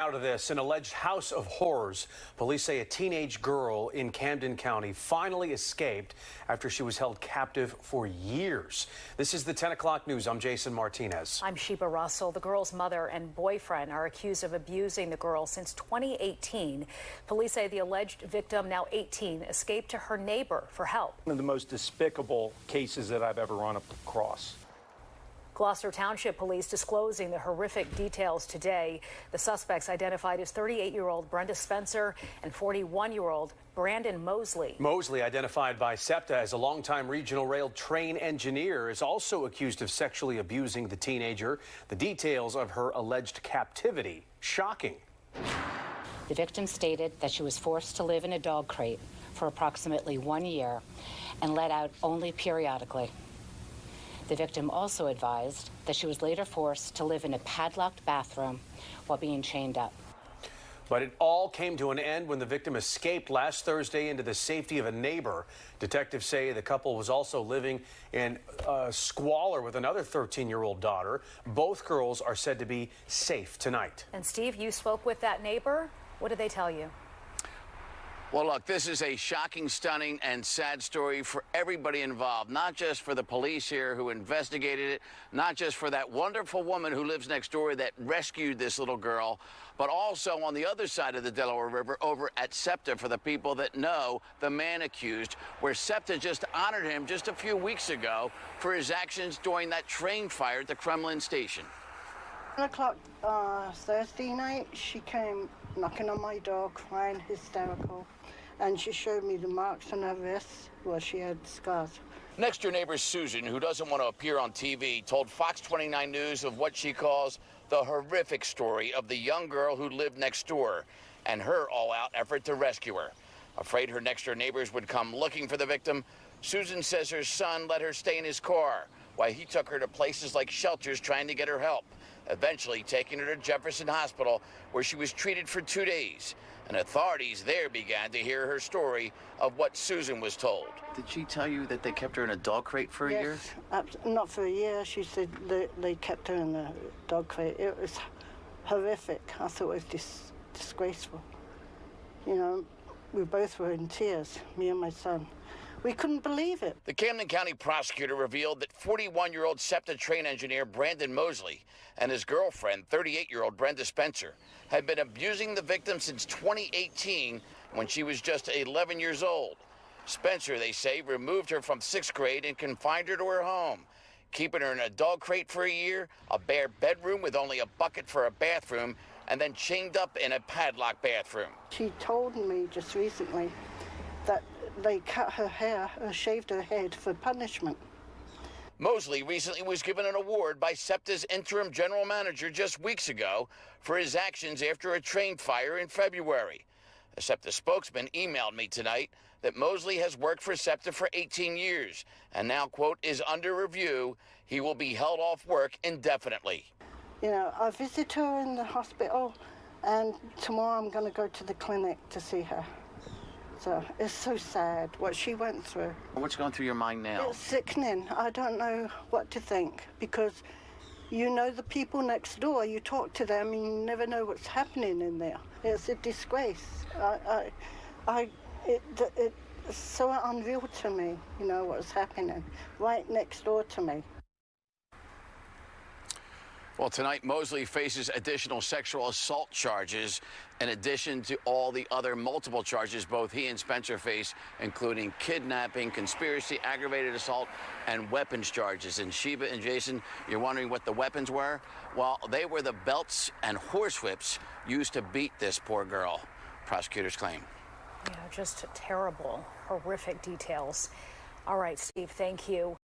Out of this, an alleged house of horrors. Police say a teenage girl in Camden County finally escaped after she was held captive for years. This is the 10 o'clock news. I'm Jason Martinez. I'm Sheba Russell. The girl's mother and boyfriend are accused of abusing the girl since 2018. Police say the alleged victim, now 18, escaped to her neighbor for help. One of the most despicable cases that I've ever run across. Gloucester Township Police disclosing the horrific details today. The suspects identified as 38-year-old Brenda Spencer and 41-year-old Brandon Mosley. Mosley, identified by SEPTA as a longtime regional rail train engineer, is also accused of sexually abusing the teenager. The details of her alleged captivity shocking. The victim stated that she was forced to live in a dog crate for approximately 1 year and let out only periodically. The victim also advised that she was later forced to live in a padlocked bathroom while being chained up. But it all came to an end when the victim escaped last Thursday into the safety of a neighbor. Detectives say the couple was also living in squalor with another 13-year-old daughter. Both girls are said to be safe tonight. And Steve, you spoke with that neighbor. What did they tell you? Well, look, this is a shocking, stunning, and sad story for everybody involved, not just for the police here who investigated it, not just for that wonderful woman who lives next door that rescued this little girl, but also on the other side of the Delaware River over at SEPTA for the people that know the man accused, where SEPTA just honored him just a few weeks ago for his actions during that train fire at the Kremlin station. 1 o'clock Thursday night, she came knocking on my door, crying, hysterical, and she showed me the marks on her wrist where she had scars. Next door neighbor Susan, who doesn't want to appear on TV, told Fox 29 News of what she calls the horrific story of the young girl who lived next door and her all-out effort to rescue her. Afraid her next door neighbors would come looking for the victim, Susan says her son let her stay in his car while he took her to places like shelters trying to get her help, eventually taking her to Jefferson Hospital, where she was treated for 2 days. And authorities there began to hear her story of what Susan was told. Did she tell you that they kept her in a dog crate for a year? Not for a year. She said they kept her in a dog crate. It was horrific. I thought it was disgraceful. You know, we both were in tears, me and my son. We couldn't believe it. The Camden County prosecutor revealed that 41-year-old SEPTA train engineer Brandon Mosley and his girlfriend, 38-year-old Brenda Spencer, had been abusing the victim since 2018 when she was just 11 years old. Spencer, they say, removed her from 6th grade and confined her to her home, keeping her in a dog crate for a year, a bare bedroom with only a bucket for a bathroom, and then chained up in a padlocked bathroom. She told me just recently that they cut her hair, shaved her head for punishment. Mosley recently was given an award by SEPTA's interim general manager just weeks ago for his actions after a train fire in February. A SEPTA spokesman emailed me tonight that Mosley has worked for SEPTA for 18 years and now, quote, is under review. He will be held off work indefinitely. You know, I visit her in the hospital, and tomorrow I'm going to go to the clinic to see her. So it's so sad what she went through. What's going through your mind now? It's sickening. I don't know what to think, because you know the people next door, you talk to them and you never know what's happening in there. It's a disgrace. It's so unreal to me, you know, what's happening right next door to me. Well, tonight, Mosley faces additional sexual assault charges in addition to all the other multiple charges both he and Spencer face, including kidnapping, conspiracy, aggravated assault, and weapons charges. And Sheba and Jason, you're wondering what the weapons were? Well, they were the belts and horsewhips used to beat this poor girl, prosecutors claim. Yeah, just terrible, horrific details. All right, Steve, thank you.